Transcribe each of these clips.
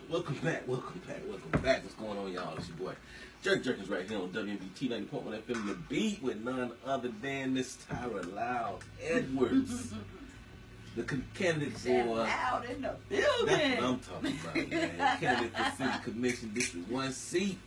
Welcome back. What's going on, y'all? It's your boy Jerkins right here on WBT 90.1 FM, The Beat, with none other than Miss Tyra Loud Edwards, the candidate for Loud in the building. That's what I'm talking about, man. Candidate for City Commission District 1 seat.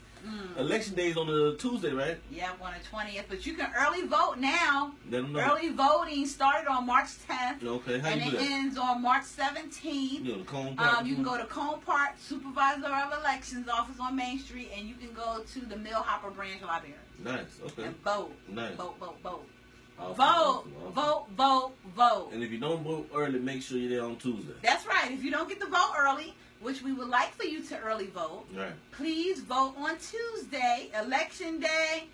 Election day is on a Tuesday, right? Yeah, on the 20th, but you can early vote now. Early voting started on March 10th. Okay, how and you do it that? ends on March 17th. You know, the Cone Park. You can go to Cone Park Supervisor of Elections office on Main Street, and you can go to the Millhopper Branch Library. Nice. Okay. And vote. Nice. Vote. Awesome. Vote. And if you don't vote early, make sure you're there on Tuesday. That's right. If you don't get to vote early, which we would like for you to early vote, right, please vote on Tuesday, Election Day,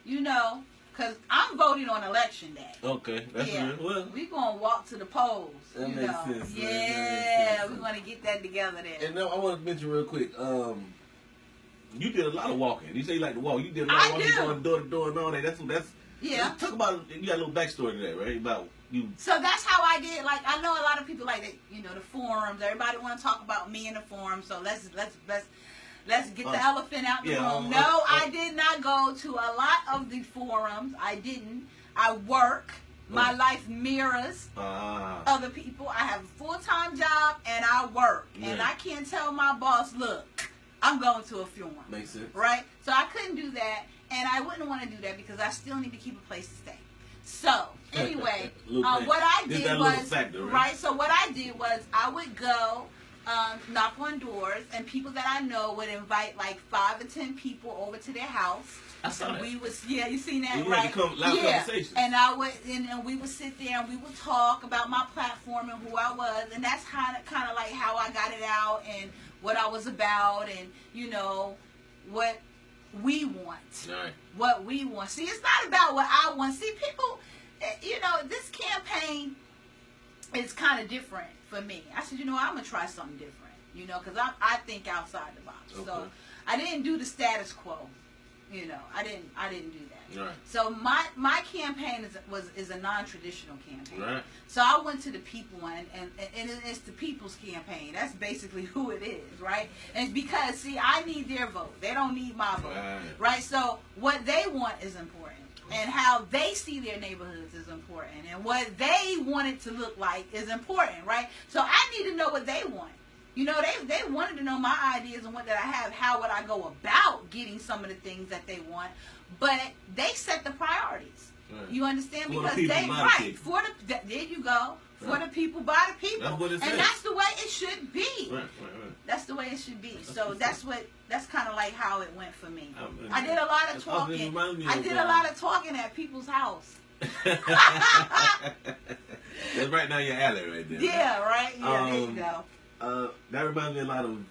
because I'm voting on Election Day. Okay, that's real. Well, we're going to walk to the polls. That makes sense. Yeah, we're going to get that together there. And now I want to mention real quick, you did a lot of walking. You say you like to walk. You did a lot of walking, going door to door and all that. That's yeah. Talk about, you got a little backstory to that, right? About you. So that's how I did. Like, I know a lot of people like that, the forums. Everybody want to talk about me in the forum. So let's get the elephant out the room. No, I did not go to a lot of the forums. I didn't. I work. My life mirrors other people. I have a full-time job and I work. Yeah. And I can't tell my boss, look, I'm going to a forum. Makes sense. Right? So I couldn't do that. And I wouldn't want to do that because I still need to keep a place to stay. So, anyway, what I did was, right? So what I did was I would go knock on doors, and people that I know would invite like 5 or 10 people over to their house. I saw that. We was, yeah, you seen that, and right? Conversation. And I would, and we would sit there and we would talk about my platform and who I was, and that's kind of like how I got it out and what I was about, and what we want. Right. What we want. See, it's not about what I want. See, people, this campaign is kind of different for me. I said, I'm going to try something different, because I think outside the box. Okay. So I didn't do the status quo. I didn't do that. Right. So my campaign is a non-traditional campaign. Right. So I went to the people one, and it's the people's campaign. That's basically who it is, right? And it's because, see, I need their vote. They don't need my vote, right? So what they want is important, and how they see their neighborhoods is important, and what they want it to look like is important, right? So I need to know what they want. They wanted to know my ideas and what that I have. How would I go about getting some of the things that they want? But they set the priorities. Right. You understand? For because the people, there you go. For the people, by the people. That's what it says. And that's the way it should be. Right. That's the way it should be. So that's kind of like how it went for me. I did a lot of talking. I did a lot of talking at people's house. That's right now your alley right there. Yeah, right? Yeah, there you go. That reminds me a lot of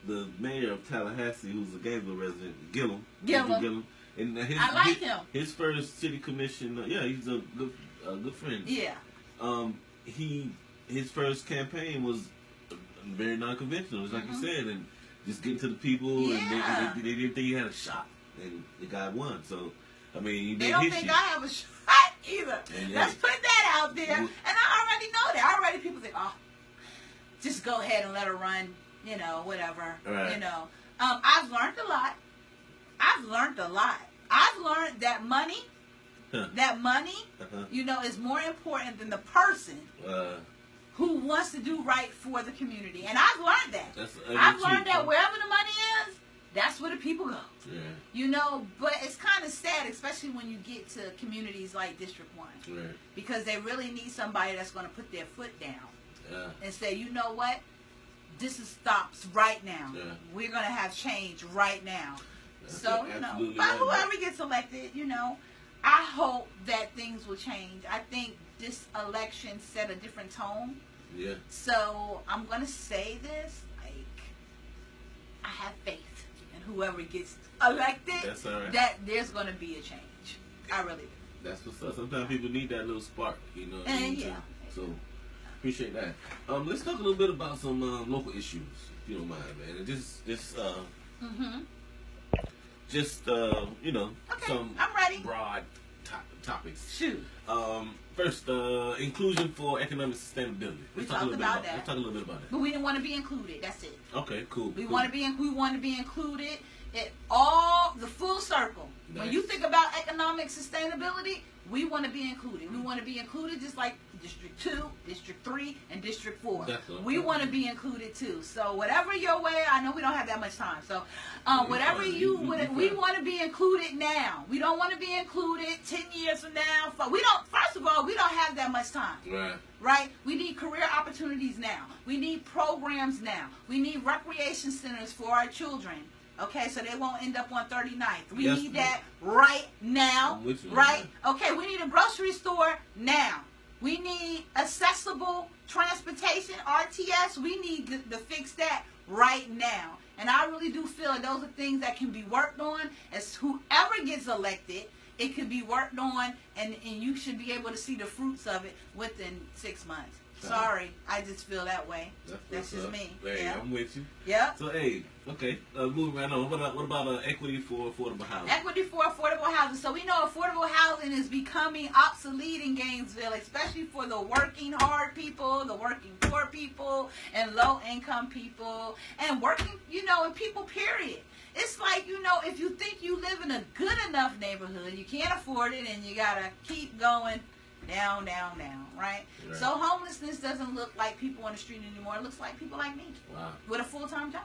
the mayor of Tallahassee, who's a Gainesville resident, Gillum. And I like him. His first city commission, he's a good friend. Yeah. His first campaign was very non-conventional, like you said, and just getting to the people, and they didn't think he had a shot, and the guy won. So, I mean, they don't think I have a shot either. Let's put that out there. And I already know that. Already people think, just go ahead and let her run, whatever. Right. I've learned a lot. I've learned that money, is more important than the person who wants to do right for the community. And I've learned that. I've learned that wherever the money is, that's where the people go. Yeah. But it's kind of sad, especially when you get to communities like District 1. Right. Because they really need somebody that's going to put their foot down. Yeah. And say, you know what? This stops right now. Yeah. We're going to have change right now. So, but whoever gets elected, I hope that things will change. I think this election set a different tone. Yeah. So, I'm going to say this, I have faith in whoever gets elected. That's all right. That there's going to be a change. I really do. That's what's up. Sometimes people need that little spark, And So, appreciate that. Let's talk a little bit about some local issues, if you don't mind, man. And some I'm ready. broad topics. Shoot. First First, inclusion for economic sustainability. We talked about that. Let's talk a little bit about that. But we didn't want to be included. That's it. Okay, cool. We want to be included in all the full circle. Nice. When you think about economic sustainability, we want to be included. We want to be included just like District 2, District 3, and District 4. We want to be included too. So whatever your way, I know we don't have that much time. So whatever we want to be included now. We don't want to be included 10 years from now. First of all, we don't have that much time. Right? We need career opportunities now. We need programs now. We need recreation centers for our children. Okay, so they won't end up on 39th. We need that right now. Right? Okay, we need a grocery store now. We need accessible transportation, RTS. We need to fix that right now. And I really do feel that those are things that can be worked on. As whoever gets elected, it can be worked on, and you should be able to see the fruits of it within 6 months. Sorry, I just feel that way. That's just me. Hey, yeah. I'm with you. Yeah. So, hey, okay, moving right on. What about equity for affordable housing? Equity for affordable housing. So we know affordable housing is becoming obsolete in Gainesville, especially for the working hard people, the working poor people, and low-income people, and working, and people, period. It's like, if you think you live in a good enough neighborhood, you can't afford it, and you got to keep going down, right? So homelessness doesn't look like people on the street anymore. It looks like people like me with a full-time job.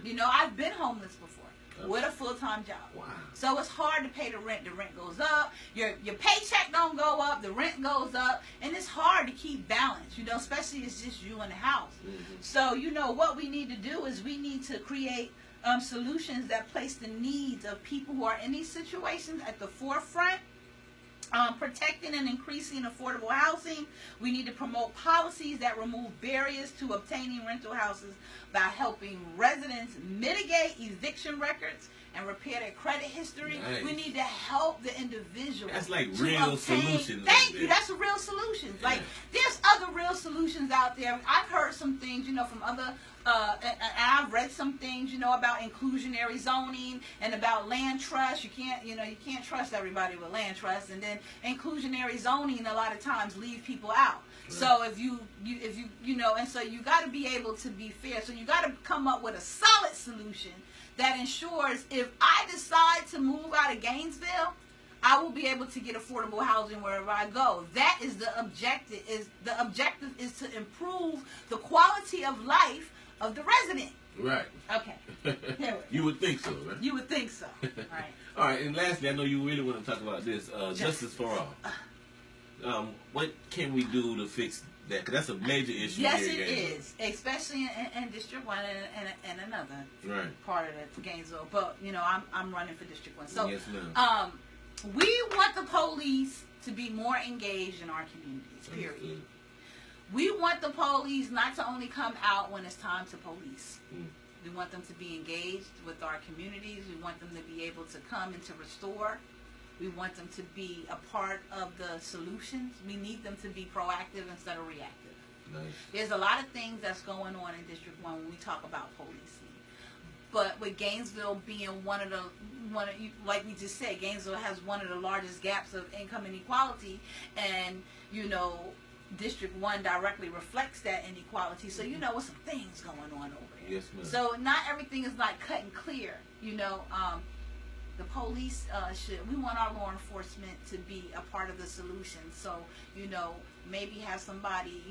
Yeah. I've been homeless before with a full-time job. Wow. So it's hard to pay the rent. The rent goes up. Your paycheck don't go up. The rent goes up. And it's hard to keep balance, especially it's just you in the house. Mm-hmm. So, what we need to do is we need to create solutions that place the needs of people who are in these situations at the forefront. Protecting and increasing affordable housing. We need to promote policies that remove barriers to obtaining rental houses by helping residents mitigate eviction records and repair their credit history. Nice. We need to help the individual. That's like real solutions. Thank you. That's a real solutions. Like, there's other real solutions out there. I've heard some things, from other and I've read some things, about inclusionary zoning and about land trust. You can't trust everybody with land trust, and then inclusionary zoning a lot of times leave people out. Right. So if you and so you got to be able to be fair. So you got to come up with a solid solution that ensures if I decide to move out of Gainesville, I will be able to get affordable housing wherever I go. That is the objective. The objective is to improve the quality of life of the resident. Right. Okay. You would think so, right? You would think so. Right. All right. And lastly, I know you really want to talk about this. Justice for all. What can we do to fix that? Because that's a major issue. Yes, here it is, especially in District 1 and another part of the Gainesville. But I'm running for District 1. So, yes, ma'am. We want the police to be more engaged in our communities. Period. We want the police not to only come out when it's time to police. We want them to be engaged with our communities. We want them to be able to come and to restore. We want them to be a part of the solutions. We need them to be proactive instead of reactive. Nice. There's a lot of things that's going on in District 1 when we talk about policing. But with Gainesville being like we just said, Gainesville has one of the largest gaps of income inequality, and District 1 directly reflects that inequality. So what's some things going on over there. Yes, ma'am. So not everything is like cut and clear. The police we want our law enforcement to be a part of the solution. So maybe have somebody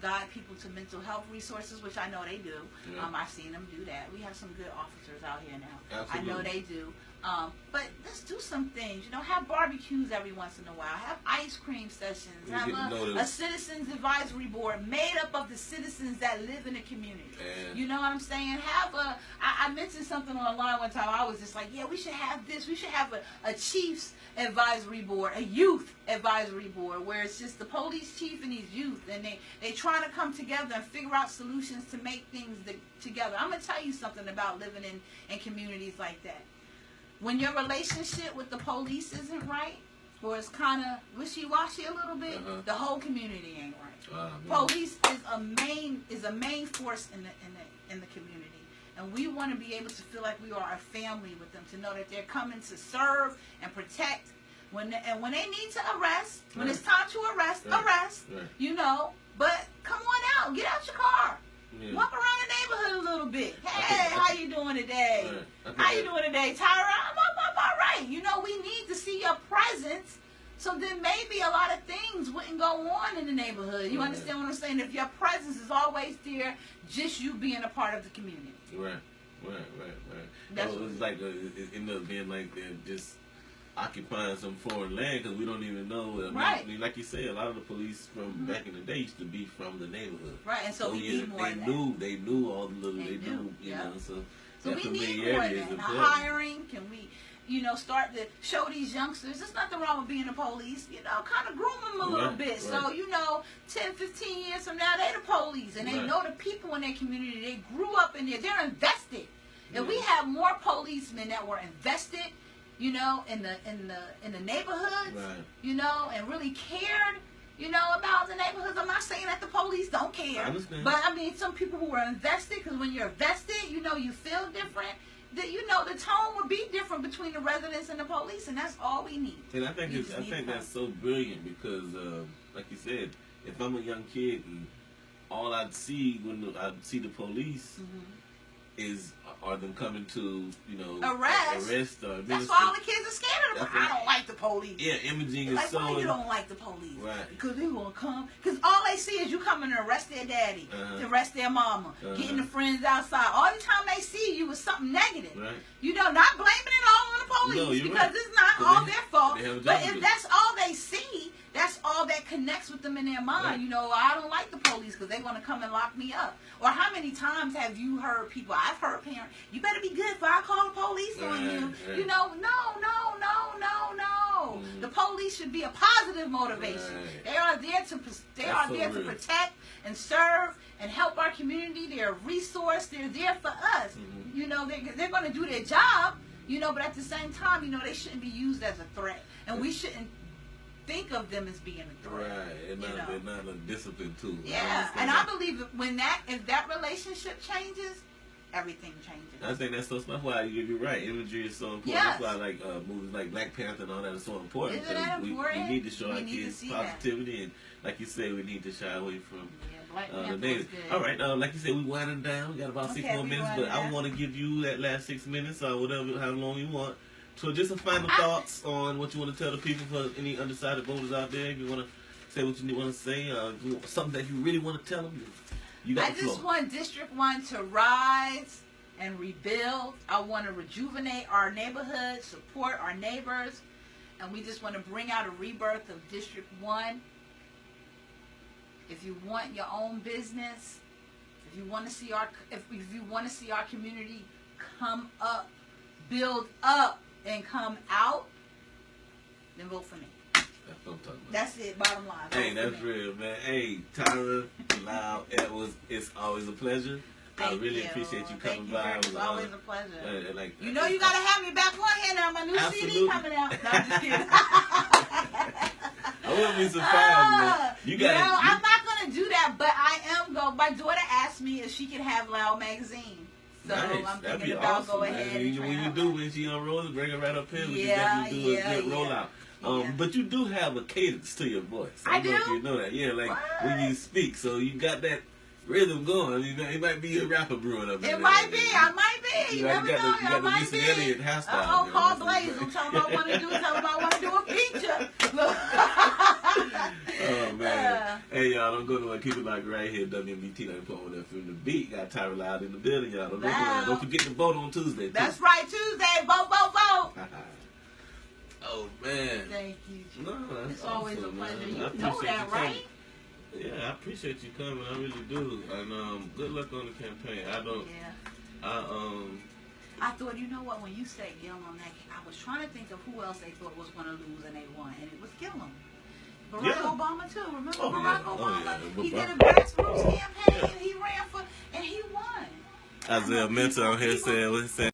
guide people to mental health resources, which I know they do. Yeah. I've seen them do that. We have some good officers out here now. Absolutely. I know they do. But let's do some things. Have barbecues every once in a while. Have ice cream sessions. Have a citizens advisory board made up of the citizens that live in the community. Yeah. You know what I'm saying? I mentioned something on the line one time. I was just like, yeah, we should have this. We should have a chief's advisory board, a youth advisory board, where it's just the police chief and his youth, and they trying to come together and figure out solutions to make things together. I'm going to tell you something about living in communities like that. When your relationship with the police isn't right, or it's kind of wishy-washy a little bit, the whole community ain't right. Police is a main force in the community, and we want to be able to feel like we are a family with them, to know that they're coming to serve and protect. When they need to arrest, when it's time Right. You know, but come on out, get out your car. Yeah. Walk around the neighborhood a little bit. Hey, how you doing today? Right. How you doing today, Tyra? I'm all right. You know, we need to see your presence, so then maybe a lot of things wouldn't go on in the neighborhood. You understand what I'm saying? If your presence is always there, just you being a part of the community. Right. That's it's like it ended up being like they're just occupying some foreign land because we don't even know. Right. I mean, like you said, a lot of the police from back in the day used to be from the neighborhood. Right, and so we need more of that. They knew all the little, they knew, you know, so we need more of that. Hiring, can we, you know, start to show these youngsters, there's nothing wrong with being a police, you know, kind of groom them a little bit. Right. So, you know, 10, 15 years from now, they the police, and they know the people in their community, they grew up in there, they're invested. If we have more policemen that were invested, you know, in the neighborhoods, you know, and really cared, you know, about the neighborhoods. I'm not saying that the police don't care, but I mean, some people who are invested, because when you're invested, you know, you feel different. That, you know, the tone would be different between the residents and the police, and that's all we need. And I think that's so brilliant because, like you said, if I'm a young kid and all I'd see when I see the police are them coming to, you know, arrest or that's why all the kids are scared of them. I don't like the police. Yeah, imaging is like, so. Why you don't like the police? Right. Because they gonna come. Because all they see is you coming to arrest their daddy, to arrest their mama, getting the friends outside. All the time they see you is something negative. Right. You know, not blaming it all on the police because it's not all their fault. But if that's all they see, that's all that connects with them in their mind. Right. You know, I don't like the police because they're going to come and lock me up. Or how many times have you heard people, I've heard parents, you better be good if I call the police on you. Right. You know, no. The police should be a positive motivation. Right. They are there to protect and serve and help our community. They're a resource. They're there for us. You know, they're going to do their job, you know, but at the same time, you know, they shouldn't be used as a threat. And we shouldn't think of them as being a threat. Right, they're not a discipline tool. Yeah, and I believe that if that relationship changes, everything changes. I think that's why you're right. Imagery is so important. Yes. That's why like movies like Black Panther and all that is so important. Isn't that important? We need to show our kids positivity, and like you say, we need to shy away from the negative. All right, like you said, we winding down. We got about 6 more minutes, but I want to give you that last 6 minutes or whatever, how long you want. So just some final thoughts on what you want to tell the people, for any undecided voters out there. If you want to say what you want to say, something that you really want to tell them, you got the floor. I just want District 1 to rise and rebuild. I want to rejuvenate our neighborhood, support our neighbors, and we just want to bring out a rebirth of District 1. If you want your own business, if you want to see our community come up, build up, and come out, then vote for me. That's what I'm talking about. That's it, bottom line. Hey, that's real, man. Hey, Tyra, Loud, it's always a pleasure. I really appreciate you coming by. It's always a pleasure. Like, you know you got to have me back on here now. My new CD coming out. No, I'm just kidding. I wouldn't be surprised, man. I'm not going to do that, but I am going. My daughter asked me if she could have Loud Magazine. So nice. I'm thinking about go ahead and when she unrolls it, bring her right up here. We can definitely do a good rollout. But you do have a cadence to your voice. I don't know if you know that. Yeah, like when you speak. So you got that rhythm going. It might be a rapper brewing up there. It might be. I might be. You never know. I might be. Elliott hairstyle. Paul Blaze. I'm talking about what to do. Talking about what to do a feature. Oh, man. Hey, y'all, don't go nowhere. Keep it like right here. WMBT 90.1 FM. The Beat. Got Tyra Loud in the building, y'all. Don't forget to vote on Tuesday, too. That's right. Tuesday. Vote. Oh, man. Thank you. No, that's it's always a pleasure. Man. You know that, right? Yeah, I appreciate you coming. I really do. And good luck on the campaign. I thought, you know what, when you said Gillum, I was trying to think of who else they thought was going to lose and they won, and it was Gillum. Barack Obama, too. Remember Barack Obama? He did a grassroots campaign, and he ran and he won. Isaiah Mentor on here saying,